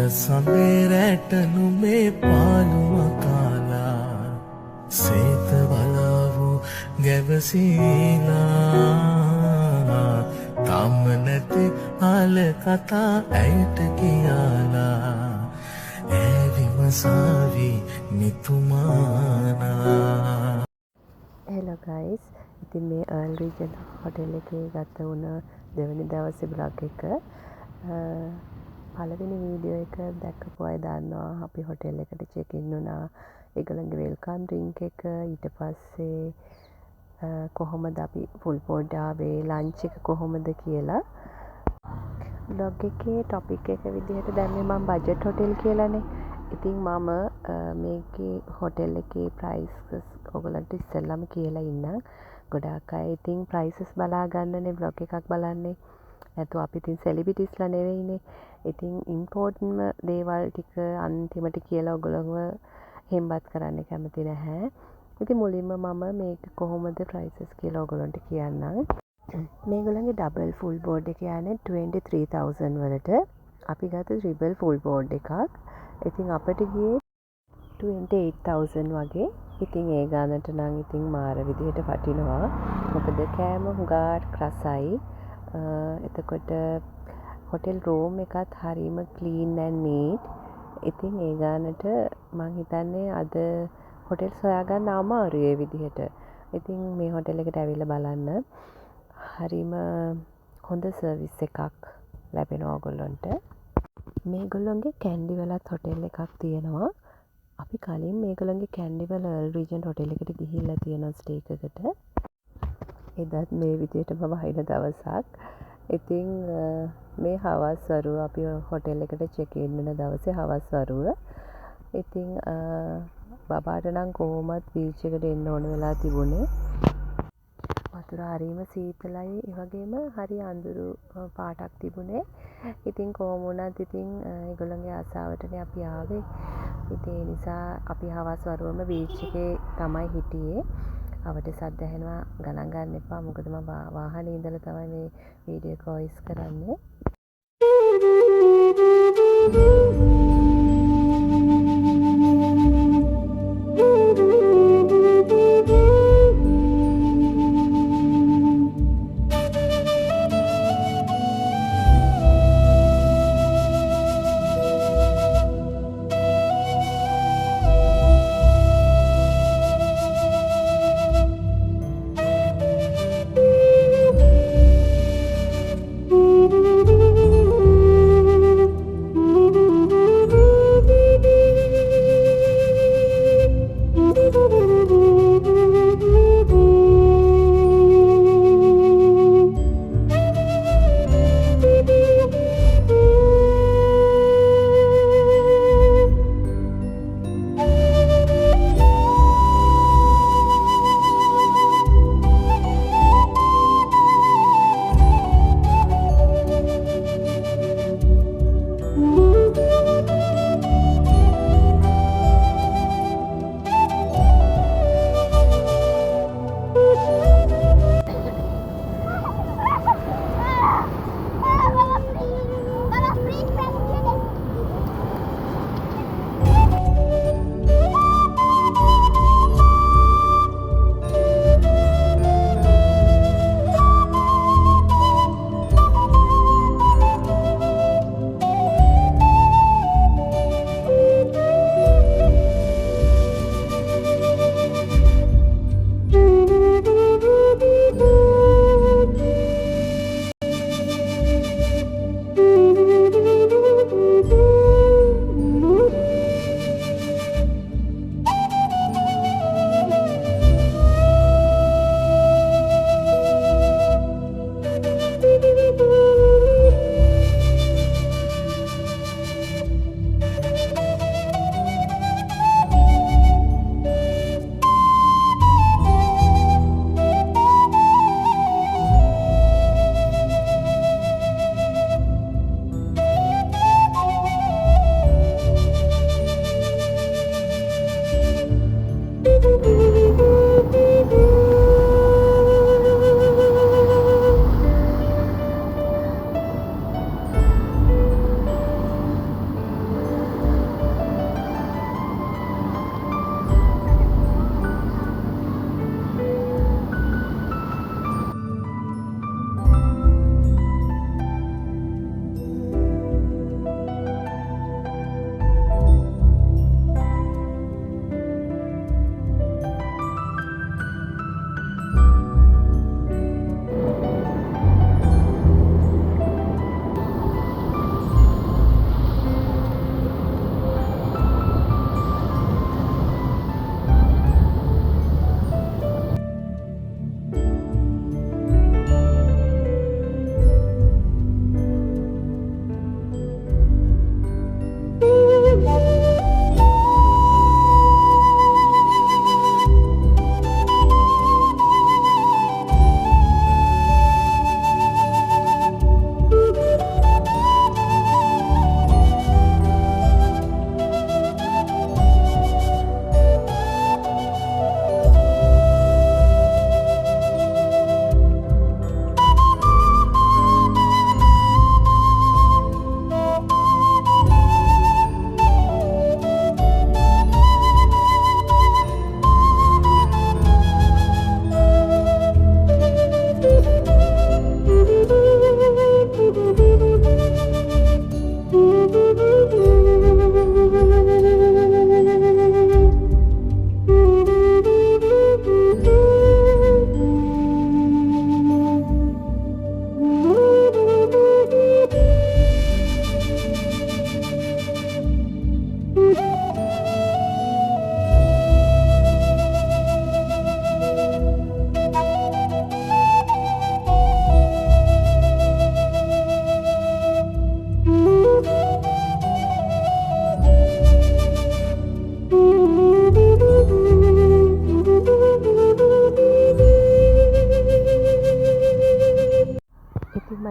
සඳේරැට නුමේ පාළුම කාලා සේත බලාවු ගැවසීලා තම්ම නැති ආල කතා ඇයට කියාලා ඇවිමසාවි නිතුමානා. හෙලෝ ගයිස්, ඉතින් මේ අර්ල් රීජන් හොටෙල් එකේ ගත වුණ දෙවැනි දවසේ බ්ලොග් එක. පළවෙනි වීඩියෝ එක දැක්කපු අය දන්නවා අපි හොටෙල් එකට චෙක් ඉන් වුණා. ඒගොල්ලන්ගේ වෙල්කම් ඩ්‍රින්ක් එක, ඊට පස්සේ කොහොමද අපි ෆුල් බෝඩ් ආවේ, ලන්ච් එක කොහොමද කියලා. බ්ලොග් එකේ ටොපික් එක විදිහට දැම්මේ මම බජට් හොටෙල් කියලානේ. ඉතින් මම මේකේ හොටෙල් එකේ ප්‍රයිස් ඔයගොල්ලන්ට ඉස්සෙල්ලාම කියලා ඉන්නම්. ගොඩාක් අය ඉතින් ප්‍රයිසස් බලා ගන්නනේ බ්ලොග් එකක් බලන්නේ. නැතු අපි ඉතින් සෙලිබ්‍රිටිස්ලා නෙවෙයිනේ. ඉතින් ඉම්පෝර්ට්ම දේවල් ටික අන්තිමට කියලා ඔයගොල්ලෝව හෙම්බත් කරන්න කැමති නැහැ. ඉතින් මුලින්ම මම මේක කොහොමද ප්‍රයිසස් කියලා ඔයගොල්ලන්ට කියන්නම්. මේගොල්ලන්ගේ ඩබල් ෆුල් බෝඩ් එක යන්නේ 23000 වලට. අපි ගත්ත ට්‍රිපල් ෆුල් බෝඩ් එකක්. ඉතින් අපිට ගියේ 28000 වගේ. ඉතින් ඒ ගානට නම් ඉතින් මාර විදිහට වටිනවා. මොකද කෑම හුඟාට රසයි. එතකොට හොටෙල් රූම් එකත් හරිම ක්ලීන් ඇන්ඩ් නීට්. ඉතින් ඒ ගානට මං හිතන්නේ අද හොටෙල් සොයාගන්න අමාරුයි ඒ විදිහට. ඉතින් මේ හොටෙල් එකට ඇවිල්ලා බලන්න. හරිම හොඳ සර්විස් එකක් ලැබෙනවා ඔයගොල්ලන්ට. මේගොල්ලොන්ගේ කැන්ඩිවලත් හොටෙල් එකක් තියෙනවා. අපි කලින් මේගොල්ලන්ගේ කැන්ඩිවල අර්ල් රීජන් හොටෙල් එකට ගිහිල්ලා තියෙනවා ස්ටේ එකකට. එදත් මේ විදිහටම වහින දවසක්. ඉතින් මේ හවස් වරුව අපි හොටෙල් එකට චෙක් ඉන් වෙන දවසේ හවස් වරුව. ඉතින් බබාට නම් කොහොමත් බීච් එකට එන්න ඕන වෙලා තිබුණේ. වතුර හරිම සීතලයි, ඒ වගේම හරි අඳුරු පාටක් තිබුණේ. ඉතින් කොහොම වුණත් ඉතින් ඒගොල්ලන්ගේ ආසාවටනේ අපි ආවේ. ඉතින් ඒ නිසා අපි හවස් වරුවම බීච් එකේ තමයි හිටියේ. අපිට සද්ද ඇහෙනවා ගණන් ගන්න එපා. මොකද මම වාහනේ ඉඳලා තමයි මේ වීඩියෝ එක වොයිස් කරන්නේ.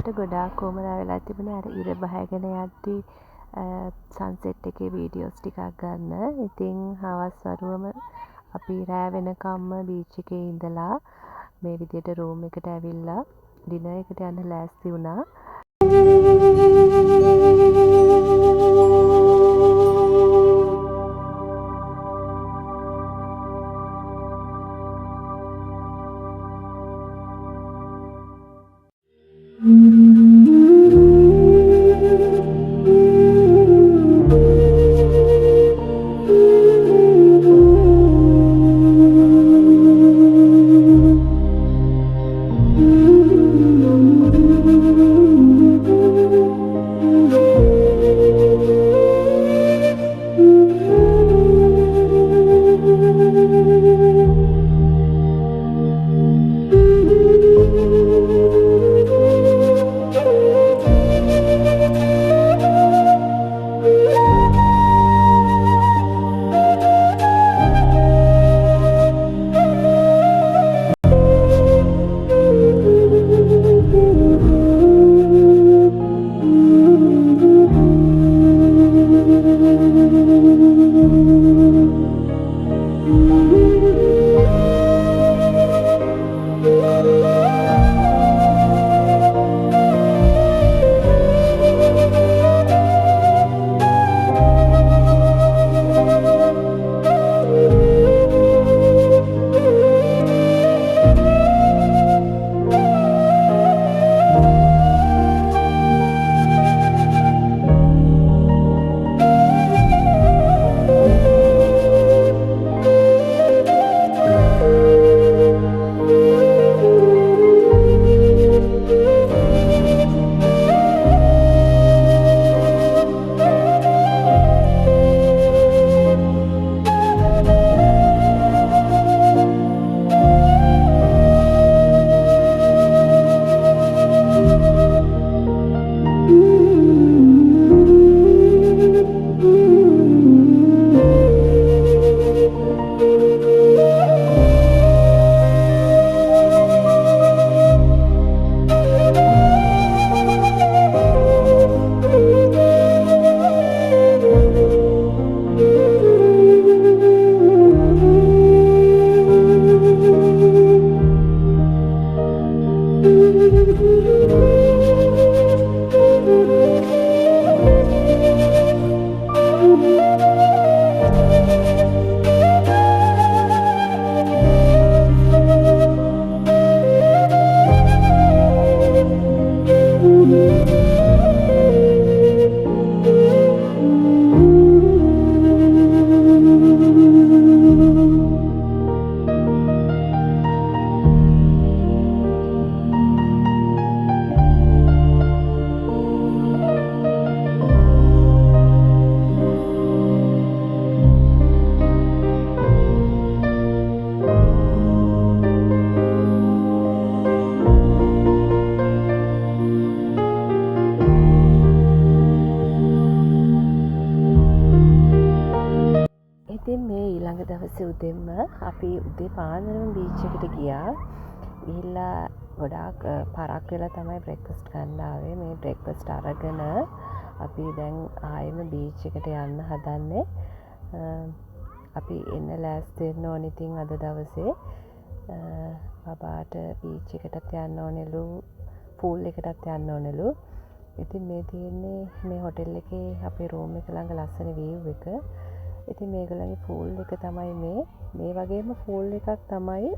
මට ගොඩාක් උවමනා වෙලා තිබුණේ අර ඉර බහැගෙන යද්දී සන්සෙට් එකේ වීඩියෝස් ටිකක් ගන්න. ඉතින් හවස් වරුවම අපි රෑ වෙනකම්ම බීච් එකේ ඉඳලා මේ විදියට රූම් එකට ඇවිල්ලා ඩිනර් එකට යන්න ලෑස්ති වුණා. ඉතින් මේ ඊළඟ දවසේ උදෙන්ම අපි උදේ පාන්දරම බීච් එකට ගියා. ගිහිල්ලා ගොඩාක් පරක් වෙලා තමයි බ්‍රෙක්ෆාස්ට් ගන්න ආවේ. මේ බ්‍රෙක්ෆාස්ට් අරගෙන අපි දැන් ආයෙම බීච් එකට යන්න හදන්නේ. අපි එන්න ලෑස්ති වෙන්න ඕනේ ඉතින් අද දවසේ. බබාට බීච් එකටත් යන්න ඕනෙලු, පූල් එකටත් යන්න ඕනෙලු. ඉතින් මේ තියෙන්නේ මේ හොටෙල් එකේ අපේ රූම් එක ළඟ ලස්සන view එක. ඉතින් මේගොල්ලන්ගේ පූල් එක තමයි මේ වගේම පූල් එකක් තමයි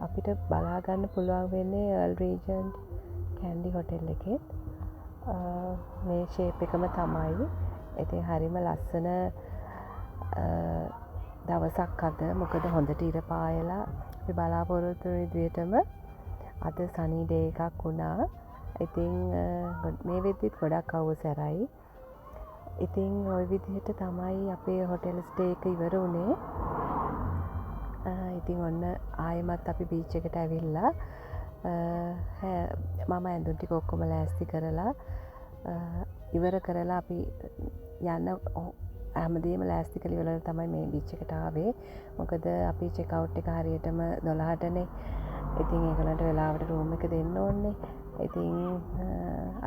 අපිට බලා ගන්න පුළුවන් වෙන්නේ Earl Regent කැන්ඩි හොටෙල් එකේ. මේ ෂේප් එකම තමයි. ඉතින් හරිම ලස්සන දවසක් අද. මොකද හොඳට ඉර පායලා අපි බලාපොරොත්තු වෙන විදිහටම අද සනී ඩේ එකක් වුණා. ඉතින් මේ වෙද්දිත් ගොඩක් අවුසරයි. ඉතින් ওই විදිහට තමයි අපේ හොටෙල් ස්ටේ එක ඉවර වුණේ. ඉතින් ඔන්න ආයෙමත් අපි බීච් එකට ඇවිල්ලා මම ඇඳුම් ටික ඔක්කොම ලෑස්ති කරලා ඉවර කරලා අපි යන්න හැමදේම ලෑස්ති කරලා ඉවර තමයි මේ බීච් එකට ආවේ. මොකද අපි චෙක් අවුට් එක හරියටම 12ටනේ. ඉතින් ඒගොල්ලන්ට වෙලාවට රූම් එක දෙන්න ඕනේ. ඉතින්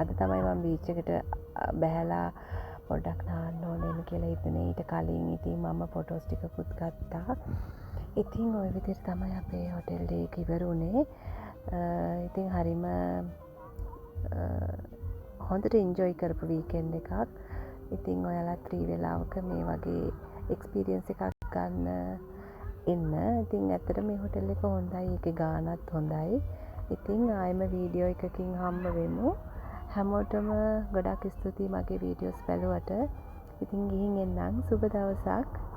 අද තමයි මම බීච් එකට බැහැලා පොඩ්ඩක් නාන්න ඕනෙම කියලා හිතුනේ. ඊට කලින් ඉතින් මම ෆොටෝස් ටිකකුත් ගත්තා. ඉතින් ওই විදිහට තමයි අපේ හොටෙල් එක ඉවර වුණේ. ඉතින් හරිම හොඳට එන්ජොයි කරපු වීකෙන්ඩ් එකක්. ඉතින් ඔයාලත් ෆ්‍රී වෙලාවක මේ වගේ එක්ස්පීරියන්ස් එකක් ගන්න එන්න. ඉතින් ඇත්තට මේ හොටෙල් එක හොඳයි. ඒකේ ගානත් හොඳයි. ඉතින් ආයෙම වීඩියෝ එකකින් හම්බ වෙමු. හැමෝටම ගොඩක් ස්තුතියි මගේ වීඩියෝස් බැලුවට. ඉතින් ගිහින් එන්නම්. සුබ දවසක්.